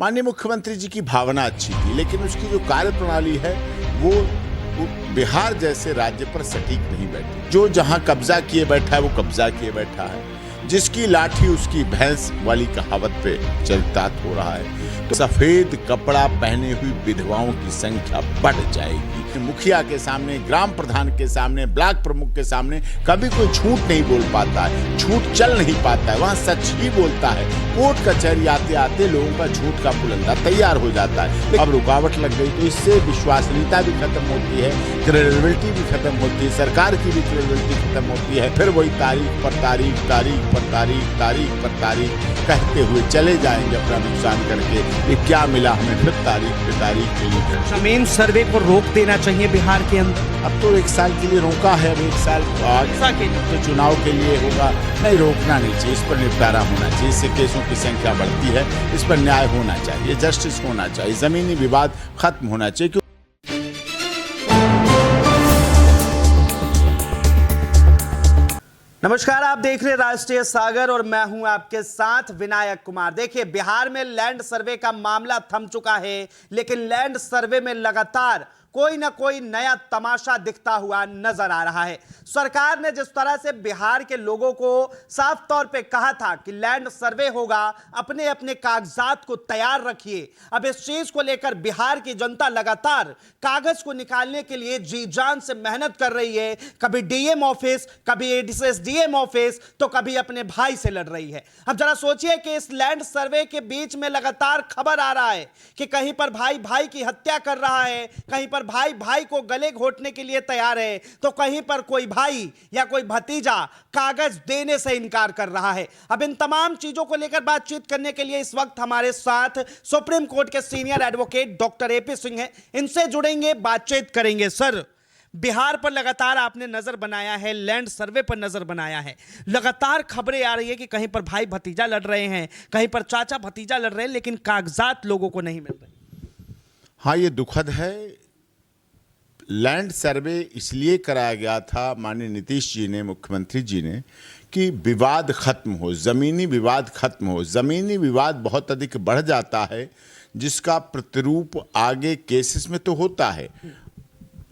माननीय मुख्यमंत्री जी की भावना अच्छी थी, लेकिन उसकी जो कार्यप्रणाली है वो बिहार जैसे राज्य पर सटीक नहीं बैठी। जो जहां कब्जा किए बैठा है वो कब्जा किए बैठा है, जिसकी लाठी उसकी भैंस वाली कहावत पे चरितार्थ हो रहा है। तो सफेद कपड़ा पहने हुई विधवाओं की संख्या बढ़ जाएगी। मुखिया के सामने, ग्राम प्रधान के सामने, ब्लॉक प्रमुख के सामने कभी कोई झूठ नहीं बोल पाता है, झूठ चल नहीं पाता है, वहां सच ही बोलता है। कोर्ट कचहरी आते आते लोगों का झूठ का पुलंदा तैयार हो जाता है। अब रुकावट लग गई तो इससे विश्वसनीयता भी खत्म होती है, क्रेडिबिलिटी भी खत्म होती है, सरकार की भी क्रेडिबिलिटी खत्म होती है। फिर वही तारीख पर तारीख, तारीख पर तारीख, तारीख पर तारीख कहते हुए चले जाएंगे अपना नुकसान करके। ये क्या मिला हमें, फिर तारीख पे तारीख के लिए। जमीन सर्वे को रोक देना चाहिए बिहार के अंदर। अब तो 1 साल के लिए रोका है, अब 1 साल आगे तो चुनाव के लिए होगा। नहीं, रोकना नहीं चाहिए, इस पर निपटारा होना चाहिए। इससे केसों की संख्या बढ़ती है, इस पर न्याय होना चाहिए, जस्टिस होना चाहिए, जमीनी विवाद खत्म होना चाहिए। नमस्कार, आप देख रहे राष्ट्रीय सागर और मैं हूं आपके साथ विनायक कुमार। देखिए, बिहार में लैंड सर्वे का मामला थम चुका है, लेकिन लैंड सर्वे में लगातार कोई ना कोई नया तमाशा दिखता हुआ नजर आ रहा है। सरकार ने जिस तरह से बिहार के लोगों को साफ तौर पे कहा था कि लैंड सर्वे होगा, अपने अपने कागजात को तैयार रखिए, अब इस चीज को लेकर बिहार की जनता लगातार कागज को निकालने के लिए जी जान से मेहनत कर रही है। कभी डीएम ऑफिस, कभी एसडीएम ऑफिस, तो कभी अपने भाई से लड़ रही है। अब जरा सोचिए कि इस लैंड सर्वे के बीच में लगातार खबर आ रहा है कि कहीं पर भाई भाई की हत्या कर रहा है, कहीं पर भाई भाई को गले घोटने के लिए तैयार है, तो कहीं पर कोई भाई या कोई भतीजा कागज देने से इनकार कर रहा है। अब इन तमाम चीजों को लेकर बातचीत करने के लिए इस वक्त हमारे साथ सुप्रीम कोर्ट के senior advocate doctor AP Singh हैं। इनसे जुड़ेंगे, बातचीत करेंगे। सर, बिहार पर लगातार आपने नजर बनाया है, लैंड सर्वे पर नजर बनाया है, लगातार खबरें आ रही है कि कहीं पर भाई भतीजा लड़ रहे हैं, कहीं पर चाचा भतीजा लड़ रहे हैं, लेकिन कागजात लोगों को नहीं मिल रहे। हाँ, ये दुखद है। लैंड सर्वे इसलिए कराया गया था माननीय नीतीश जी ने, मुख्यमंत्री जी ने, कि विवाद खत्म हो, ज़मीनी विवाद खत्म हो। ज़मीनी विवाद बहुत अधिक बढ़ जाता है, जिसका प्रतिरूप आगे केसेस में तो होता है,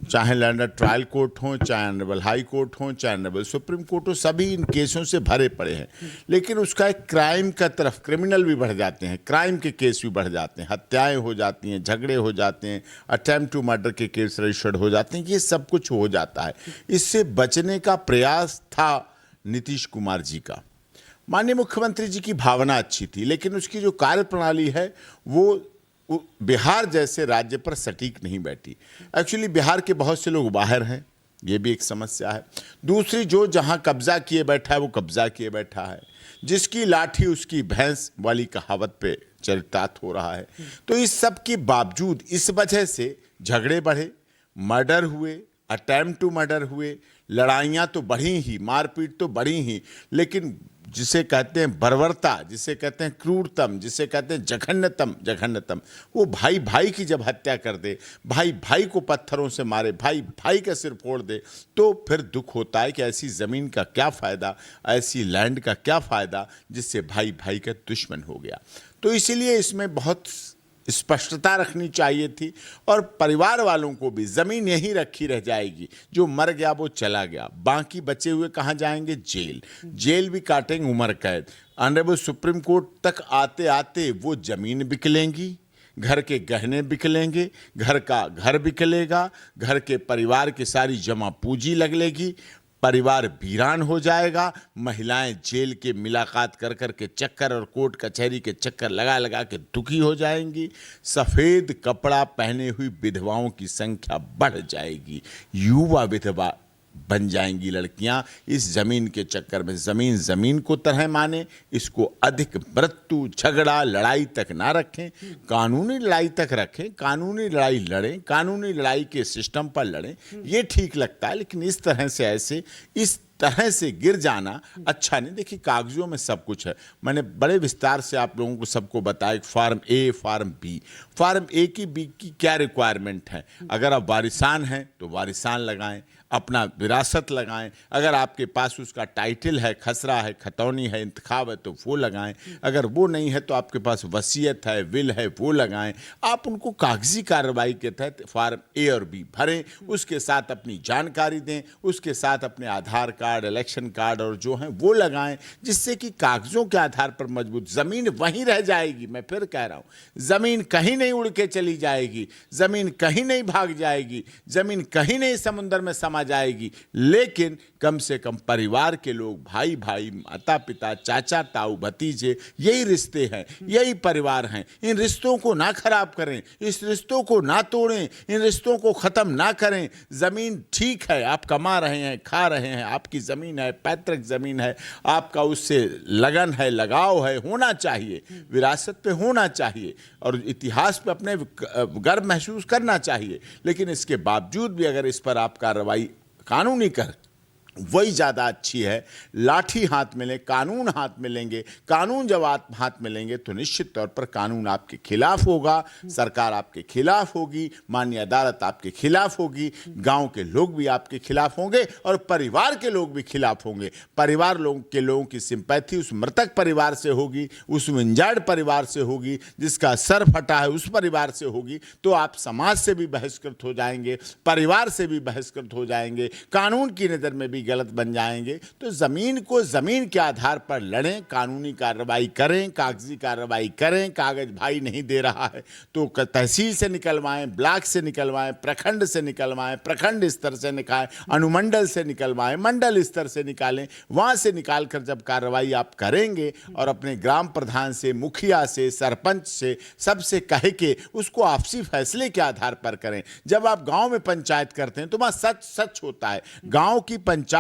चाहे लैंड ट्रायल कोर्ट हो, चाहे ऑनरेबल हाई कोर्ट हो, चाहे ऑनरेबल सुप्रीम कोर्ट हो, सभी इन केसों से भरे पड़े हैं। लेकिन उसका एक क्राइम का तरफ, क्रिमिनल भी बढ़ जाते हैं, क्राइम के केस भी बढ़ जाते हैं, हत्याएं हो जाती हैं, झगड़े हो जाते हैं, अटेम्प्ट टू मर्डर के केस रजिस्टर्ड हो जाते हैं, ये सब कुछ हो जाता है। इससे बचने का प्रयास था नीतीश कुमार जी का। माननीय मुख्यमंत्री जी की भावना अच्छी थी, लेकिन उसकी जो कार्यप्रणाली है वो बिहार जैसे राज्य पर सटीक नहीं बैठी। एक्चुअली बिहार के बहुत से लोग बाहर हैं, ये भी एक समस्या है। दूसरी, जो जहां कब्जा किए बैठा है वो कब्जा किए बैठा है, जिसकी लाठी उसकी भैंस वाली कहावत पे चरितार्थ हो रहा है। तो इस सब के बावजूद इस वजह से झगड़े बढ़े, मर्डर हुए, अटेम्प्ट टू मर्डर हुए, लड़ाइयाँ तो बढ़ी ही, मारपीट तो बढ़ी ही, लेकिन जिसे कहते हैं बर्बरता, जिसे कहते हैं क्रूरतम, जिसे कहते हैं जघन्यतम, वो भाई भाई की जब हत्या कर दे, भाई भाई को पत्थरों से मारे, भाई भाई का सिर फोड़ दे, तो फिर दुख होता है कि ऐसी ज़मीन का क्या फ़ायदा, ऐसी लैंड का क्या फ़ायदा जिससे भाई भाई का दुश्मन हो गया। तो इसीलिए इसमें बहुत स्पष्टता रखनी चाहिए थी, और परिवार वालों को भी ज़मीन यहीं रखी रह जाएगी, जो मर गया वो चला गया, बाकी बचे हुए कहाँ जाएंगे? जेल भी काटेंगे, उम्र कैद। ऑनरेबल सुप्रीम कोर्ट तक आते आते वो ज़मीन बिकलेंगी, घर के गहने बिकलेंगे, घर का घर बिकलेगा, घर के परिवार की सारी जमा पूंजी लगेगी, परिवार वीरान हो जाएगा, महिलाएं जेल के मुलाकात कर कर के चक्कर और कोर्ट कचहरी के चक्कर लगा लगा के दुखी हो जाएंगी, सफ़ेद कपड़ा पहने हुई विधवाओं की संख्या बढ़ जाएगी, युवा विधवा बन जाएंगी लड़कियां इस ज़मीन के चक्कर में। ज़मीन ज़मीन को तरह माने, इसको अधिक मृत्यु, झगड़ा, लड़ाई तक ना रखें, कानूनी लड़ाई तक रखें, कानूनी लड़ाई लड़ें, कानूनी लड़ाई के सिस्टम पर लड़ें, ये ठीक लगता है। लेकिन इस तरह से इस तरह से गिर जाना अच्छा नहीं। देखिए, कागजों में सब कुछ है, मैंने बड़े विस्तार से आप लोगों को सबको बताया। फार्म ए, फार्म बी, फार्म ए की बी की क्या रिक्वायरमेंट है। अगर आप वारिसान हैं तो वारिसान लगाएं, अपना विरासत लगाएं। अगर आपके पास उसका टाइटल है, खसरा है, खतौनी है, इंतखाब है, तो वो लगाएं। अगर वो नहीं है तो आपके पास वसीयत है, विल है, वो लगाएं। आप उनको कागजी कार्रवाई के तहत फॉर्म ए और बी भरें, उसके साथ अपनी जानकारी दें, उसके साथ अपने आधार कार्ड, इलेक्शन कार्ड और जो हैं वो लगाएं, जिससे कि कागजों के आधार पर मजबूत ज़मीन वहीं रह जाएगी। मैं फिर कह रहा हूं, ज़मीन कहीं नहीं उड़ के चली जाएगी, ज़मीन कहीं नहीं भाग जाएगी, ज़मीन कहीं नहीं समुद्र में समा जाएगी, लेकिन कम से कम परिवार के लोग, भाई भाई, माता पिता, चाचा ताऊ, भतीजे, यही रिश्ते हैं, यही परिवार हैं। इन रिश्तों को ना खराब करें, इस रिश्तों को ना तोड़ें, इन रिश्तों को ख़त्म ना करें। ज़मीन ठीक है, आप कमा रहे हैं, खा रहे हैं, आपकी ज़मीन है, पैतृक ज़मीन है, आपका उससे लगन है, लगाव है, होना चाहिए, विरासत पे होना चाहिए और इतिहास पे अपने गर्व महसूस करना चाहिए। लेकिन इसके बावजूद भी अगर इस पर आप कार्रवाई कानूनी कर, वही ज़्यादा अच्छी है। लाठी हाथ में लें, कानून हाथ में लेंगे, कानून जब आप हाथ में लेंगे तो निश्चित तौर पर कानून आपके खिलाफ होगा, सरकार आपके खिलाफ होगी, माननीय अदालत आपके खिलाफ होगी, गांव के लोग भी आपके खिलाफ होंगे और परिवार के लोग भी खिलाफ होंगे। परिवार के लोगों की सिंपैथी उस मृतक परिवार से होगी, उस विंजार्ड परिवार से होगी, जिसका सर फटा है उस परिवार से होगी। तो आप समाज से भी बहिष्कृत हो जाएंगे, परिवार से भी बहिष्कृत हो जाएंगे, कानून की नज़र में भी गलत बन जाएंगे। तो ज़मीन को ज़मीन के आधार पर लड़ें, कानूनी कार्रवाई करें, कागजी कार्रवाई करें। कागज भाई नहीं दे रहा है तो तहसील से निकलवाएं, ब्लॉक से निकलवाएं, प्रखंड से निकलवाएं, प्रखंड स्तर से निकालें, अनुमंडल से निकलवाएं, मंडल स्तर से निकालें। वहाँ से निकाल कर जब कार्रवाई आप करेंगे और अपने ग्राम प्रधान से, मुखिया से, सरपंच से, सबसे कह के उसको आपसी फैसले के आधार पर करें। जब आप गाँव में पंचायत करते हैं तो वहाँ सच सच होता है। गाँव की पंचायत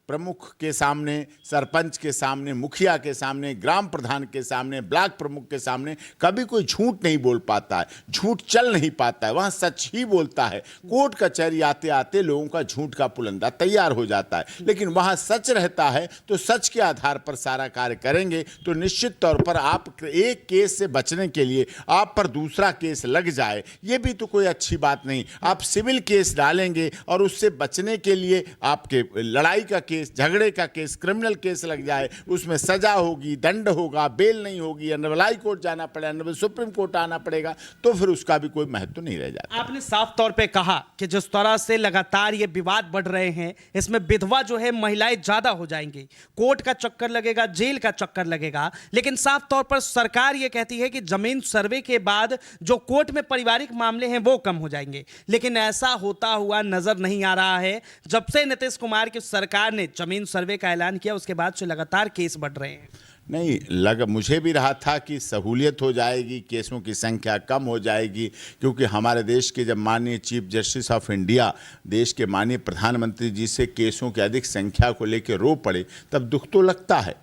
प्रमुख के सामने, सरपंच के सामने, मुखिया के सामने, ग्राम प्रधान के सामने, ब्लॉक प्रमुख के सामने कभी कोई झूठ नहीं बोल पाता है, झूठ चल नहीं पाता है, वहाँ सच ही बोलता है। कोर्ट कचहरी आते आते लोगों का झूठ का पुलंदा तैयार हो जाता है, लेकिन वहाँ सच रहता है। तो सच के आधार पर सारा कार्य करेंगे तो निश्चित तौर पर आप एक केस से बचने के लिए आप पर दूसरा केस लग जाए, ये भी तो कोई अच्छी बात नहीं। आप सिविल केस डालेंगे और उससे बचने के लिए आपके लड़ाई का केस, झगड़े का केस, क्रिमिनल केस लग जाए, उसमें सजा होगी, दंड होगा, बेल नहीं होगी, हाई कोर्ट जाना पड़ेगा, सुप्रीम कोर्ट आना पड़ेगा, तो फिर उसका भी कोई महत्व नहीं रह जाता। आपने साफ तौर पे कहा कि जिस तरह से लगातार ये विवाद बढ़ रहे हैं, इसमें विधवा जो है महिलाएं ज्यादा हो जाएंगी, कोर्ट का चक्कर लगेगा, जेल का चक्कर लगेगा। लेकिन साफ तौर पर सरकार ये कहती है कि जमीन सर्वे के बाद जो कोर्ट में पारिवारिक मामले हैं वो कम हो जाएंगे, लेकिन ऐसा होता हुआ नजर नहीं आ रहा है। जब से नीतीश कुमार की सरकार ने जमीन सर्वे का ऐलान किया उसके बाद से लगातार केस बढ़ रहे हैं। नहीं मुझे भी रहा था कि सहूलियत हो जाएगी, केसों की संख्या कम हो जाएगी, क्योंकि हमारे देश के जब माननीय चीफ जस्टिस ऑफ इंडिया, देश के माननीय प्रधानमंत्री जी से केसों की अधिक संख्या को लेकर रो पड़े, तब दुख तो लगता है,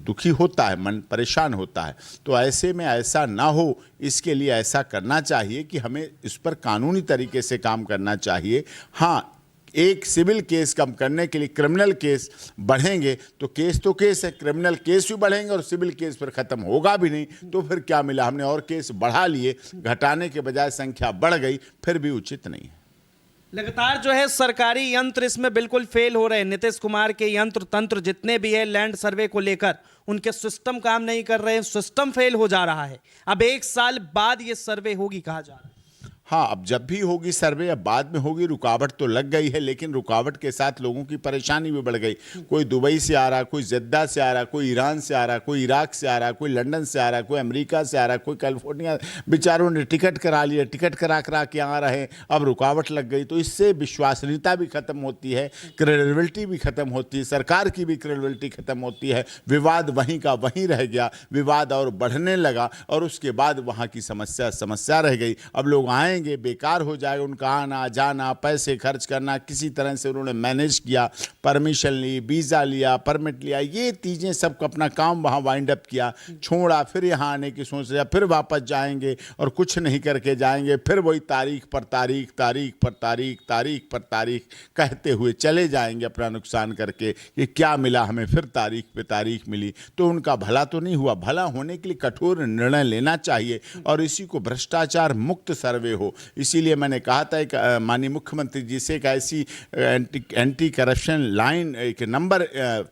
दुखी होता है, मन परेशान होता है। तो ऐसे में ऐसा ना हो, इसके लिए ऐसा करना चाहिए कि हमें इस पर कानूनी तरीके से काम करना चाहिए। हाँ, एक सिविल केस कम करने के लिए क्रिमिनल केस बढ़ेंगे तो केस है, क्रिमिनल केस भी बढ़ेंगे और सिविल केस फिर ख़त्म होगा भी नहीं, तो फिर क्या मिला? हमने और केस बढ़ा लिए, घटाने के बजाय संख्या बढ़ गई, फिर भी उचित नहीं है। लगातार जो है सरकारी यंत्र इसमें बिल्कुल फेल हो रहे हैं। नीतीश कुमार के यंत्र तंत्र जितने भी है लैंड सर्वे को लेकर, उनके सिस्टम काम नहीं कर रहे हैं, सिस्टम फेल हो जा रहा है। अब 1 साल बाद ये सर्वे होगी कहा जा रहा है। हाँ, अब जब भी होगी सर्वे, अब बाद में होगी, रुकावट तो लग गई है, लेकिन रुकावट के साथ लोगों की परेशानी भी बढ़ गई। कोई दुबई से आ रहा, कोई जद्दा से आ रहा, कोई ईरान से आ रहा, कोई इराक से आ रहा, कोई लंदन से आ रहा, कोई अमेरिका से आ रहा, कोई कैलिफोर्निया, बेचारों ने टिकट करा लिया, टिकट करा के आ रहे हैं, अब रुकावट लग गई। तो इससे विश्वसनीयता भी खत्म होती है, क्रेडिबिलिटी भी खत्म होती है, सरकार की भी क्रेडिबिलिटी खत्म होती है। विवाद वहीं का वहीं रह गया, विवाद और बढ़ने लगा और उसके बाद वहाँ की समस्या रह गई। अब लोग आए, बेकार हो जाएगा उनका आना जाना, पैसे खर्च करना, किसी तरह से उन्होंने मैनेज किया, परमिशन ली, वीज़ा लिया, परमिट लिया, ये चीज़ें सब अपना काम वहाँ वाइंड अप किया, छोड़ा, फिर यहाँ आने की सोच रहा, फिर वापस जाएंगे और कुछ नहीं करके जाएंगे, फिर वही तारीख पर तारीख, तारीख पर तारीख, तारीख पर तारीख कहते हुए चले जाएंगे अपना नुकसान करके। कि क्या मिला हमें? फिर तारीख पे तारीख मिली। तो उनका भला तो नहीं हुआ। भला होने के लिए कठोर निर्णय लेना चाहिए और इसी को भ्रष्टाचार मुक्त सर्वे हो, हो। इसीलिए मैंने कहा था एक माननीय मुख्यमंत्री जी से एक ऐसी एंटी करप्शन लाइन एक नंबर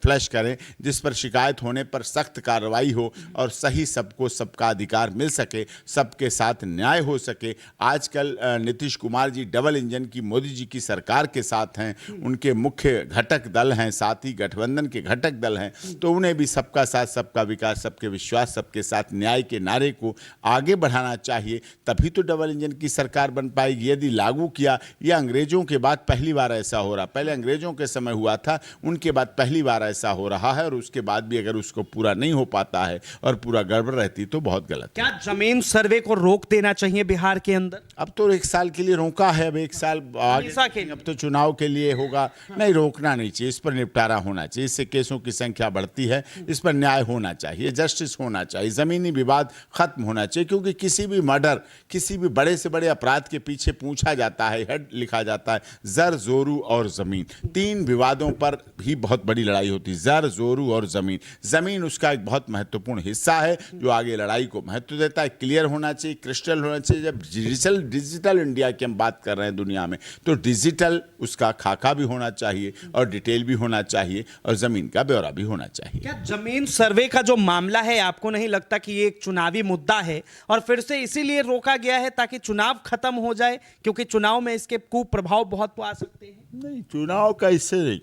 फ्लैश करें जिस पर शिकायत होने पर सख्त कार्रवाई हो और सही सबको सबका अधिकार मिल सके, सबके साथ न्याय हो सके। आजकल नीतीश कुमार जी डबल इंजन की मोदी जी की सरकार के साथ हैं, उनके मुख्य घटक दल हैं, साथ ही गठबंधन के घटक दल हैं, तो उन्हें भी सबका साथ सबका विकास, सबके विश्वास, सबके साथ न्याय के नारे को आगे बढ़ाना चाहिए। तभी तो डबल इंजन की सरकार बन पाएगी। यदि लागू किया, यह अंग्रेजों के बाद पहली बार ऐसा हो रहा, पहले अंग्रेजों के समय हुआ था, उनके बाद पहली बार ऐसा हो रहा है, और उसके बाद भी अगर उसको पूरा नहीं हो पाता है और पूरा गड़बड़ रहती तो बहुत गलत। क्या जमीन सर्वे को रोक देना चाहिए बिहार के अंदर? अब तो 1 साल के लिए रोका है, अब 1 साल आगे, अब तो चुनाव के लिए होगा। नहीं, रोकना नहीं चाहिए, इस पर निपटारा होना चाहिए। इससे केसों की संख्या बढ़ती है, इस पर न्याय होना चाहिए, जस्टिस होना चाहिए, जमीनी विवाद खत्म होना चाहिए। क्योंकि किसी भी मर्डर, किसी भी बड़े से बड़े अपराध के पीछे पूछा जाता है, हेड लिखा जाता है जर, जोरू और जमीन। 3 विवादों पर भी बहुत बड़ी लड़ाई होती है, जर, जोरू और जमीन। जमीन उसका एक बहुत महत्वपूर्ण हिस्सा है जो आगे लड़ाई को महत्व देता है। क्लियर होना चाहिए, क्रिस्टल होना चाहिए। जब डिजिटल इंडिया की हम बात कर रहे हैं दुनिया में, तो डिजिटल उसका खाका भी होना चाहिए और डिटेल भी होना चाहिए और जमीन का ब्यौरा भी होना चाहिए। क्या जमीन सर्वे का जो मामला है, आपको नहीं लगता कि ये एक चुनावी मुद्दा है और फिर से इसीलिए रोका गया है ताकि चुनाव खत्म हो जाए? क्योंकि चुनाव में इसके कुप्रभाव बहुत आ सकते हैं। नहीं, चुनाव का इससे नहीं,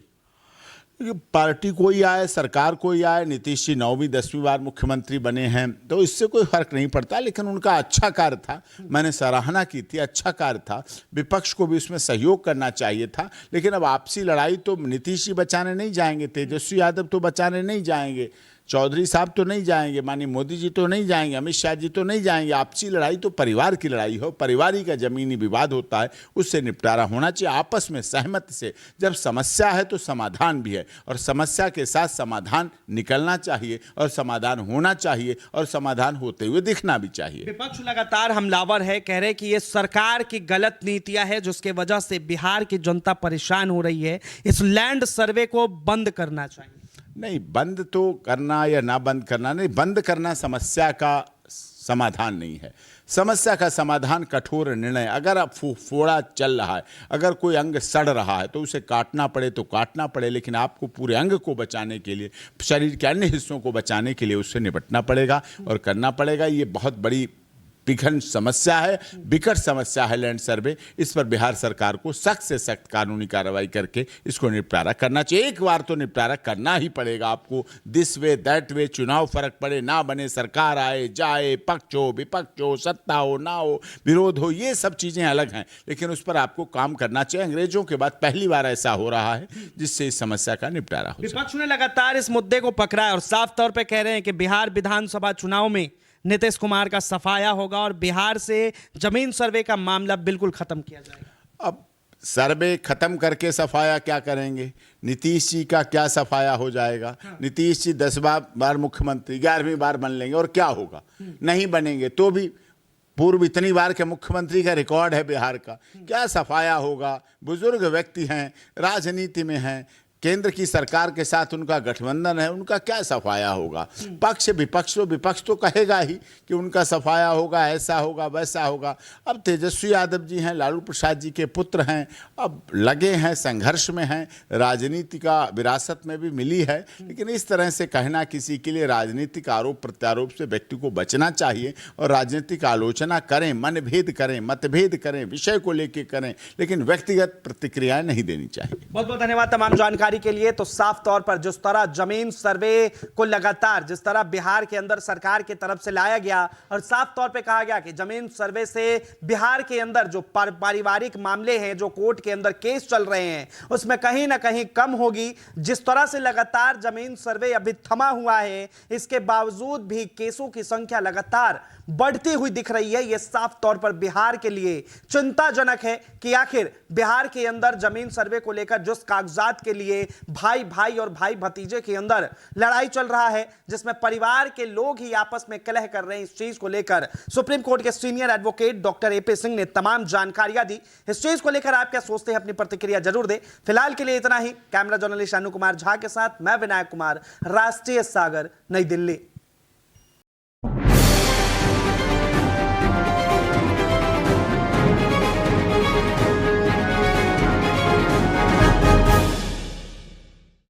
पार्टी कोई आए, सरकार कोई आए, नीतीश जी 9वीं 10वीं बार मुख्यमंत्री बने हैं, तो इससे कोई फर्क नहीं पड़ता। लेकिन उनका अच्छा कार्य था, मैंने सराहना की थी, अच्छा कार्य था, विपक्ष को भी उसमें सहयोग करना चाहिए था। लेकिन अब आपसी लड़ाई तो नीतीश जी बचाने नहीं जाएंगे, तेजस्वी यादव तो बचाने नहीं जाएंगे, चौधरी साहब तो नहीं जाएंगे, माननीय मोदी जी तो नहीं जाएंगे, अमित शाह जी तो नहीं जाएंगे। आपसी लड़ाई तो परिवार की लड़ाई हो, परिवारी का जमीनी विवाद होता है, उससे निपटारा होना चाहिए आपस में सहमति से। जब समस्या है तो समाधान भी है, और समस्या के साथ समाधान निकलना चाहिए और समाधान होना चाहिए और समाधान होते हुए दिखना भी चाहिए। विपक्ष लगातार हमलावर है, कह रहे कि ये सरकार की गलत नीतियां है जिसके वजह से बिहार की जनता परेशान हो रही है, इस लैंड सर्वे को बंद करना चाहिए। नहीं, बंद तो करना या ना बंद करना नहीं, बंद करना समस्या का समाधान नहीं है। समस्या का समाधान कठोर निर्णय। अगर अब फोड़ा चल रहा है, अगर कोई अंग सड़ रहा है तो उसे काटना पड़े तो काटना पड़े, लेकिन आपको पूरे अंग को बचाने के लिए, शरीर के अन्य हिस्सों को बचाने के लिए उससे निपटना पड़ेगा और करना पड़ेगा। ये बहुत बड़ी विघन समस्या है, विकट समस्या है लैंड सर्वे। इस पर बिहार सरकार को सख्त से सख्त कानूनी कार्रवाई करके इसको निपटारा करना चाहिए। एक बार तो निपटारा करना ही पड़ेगा आपको, दिस वे दैट वे, चुनाव फर्क पड़े ना बने, सरकार आए जाए, पक्ष हो विपक्ष हो, सत्ता हो ना हो, विरोध हो, ये सब चीज़ें अलग हैं, लेकिन उस पर आपको काम करना चाहिए। अंग्रेजों के बाद पहली बार ऐसा हो रहा है जिससे इस समस्या का निपटारा हो। विपक्ष ने लगातार इस मुद्दे को पकड़ा है और साफ तौर पर कह रहे हैं कि बिहार विधानसभा चुनाव में नीतीश कुमार का सफाया होगा और बिहार से जमीन सर्वे का मामला बिल्कुल खत्म किया जाएगा। अब सर्वे खत्म करके सफाया क्या करेंगे? नीतीश जी का क्या सफाया हो जाएगा? नीतीश जी 10 बार मुख्यमंत्री, 11वीं बार बन लेंगे और क्या होगा? नहीं बनेंगे तो भी पूर्व इतनी बार के मुख्यमंत्री का रिकॉर्ड है बिहार का, क्या सफाया होगा? बुजुर्ग व्यक्ति हैं, राजनीति में हैं, केंद्र की सरकार के साथ उनका गठबंधन है, उनका क्या सफाया होगा? पक्ष विपक्ष तो कहेगा ही कि उनका सफाया होगा, ऐसा होगा वैसा होगा। अब तेजस्वी यादव जी हैं, लालू प्रसाद जी के पुत्र हैं, अब लगे हैं, संघर्ष में हैं, राजनीति का विरासत में भी मिली है। लेकिन इस तरह से कहना किसी के लिए राजनीतिक आरोप प्रत्यारोप से व्यक्ति को बचना चाहिए और राजनीतिक आलोचना करें, मनभेद करें, मतभेद करें, विषय को लेकर करें, लेकिन व्यक्तिगत प्रतिक्रियाएं नहीं देनी चाहिए। बहुत बहुत धन्यवाद तमाम जानकारी के लिए। तो साफ तौर पर जिस तरह जमीन सर्वे को लगातार जिस तरह बिहार के अंदर सरकार की तरफ से लाया गया और साफ तौर पे कहा गया कि जमीन सर्वे से बिहार के अंदर जो पारिवारिक मामले हैं, जो कोर्ट के अंदर केस चल रहे हैं, उसमें कहीं ना कहीं कम होगी। जिस तरह से लगातार जमीन सर्वे अभी थमा हुआ है, इसके बावजूद भी केसों की संख्या लगातार बढ़ती हुई दिख रही है। यह साफ तौर पर बिहार के लिए चिंताजनक है कि आखिर बिहार के अंदर जमीन सर्वे को लेकर जिस कागजात के लिए भाई भाई और भाई भतीजे के अंदर लड़ाई चल रहा है, जिसमें परिवार के लोग ही आपस में कलह कर रहे हैं, इस चीज को लेकर सुप्रीम कोर्ट के senior advocate doctor AP Singh ने तमाम जानकारियां दी। इस चीज को लेकर आप क्या सोचते हैं, अपनी प्रतिक्रिया जरूर दें। फिलहाल के लिए इतना ही। कैमरा जर्नलिस्ट अनु कुमार झा के साथ मैं विनायक कुमार, राष्ट्रीय सागर, नई दिल्ली।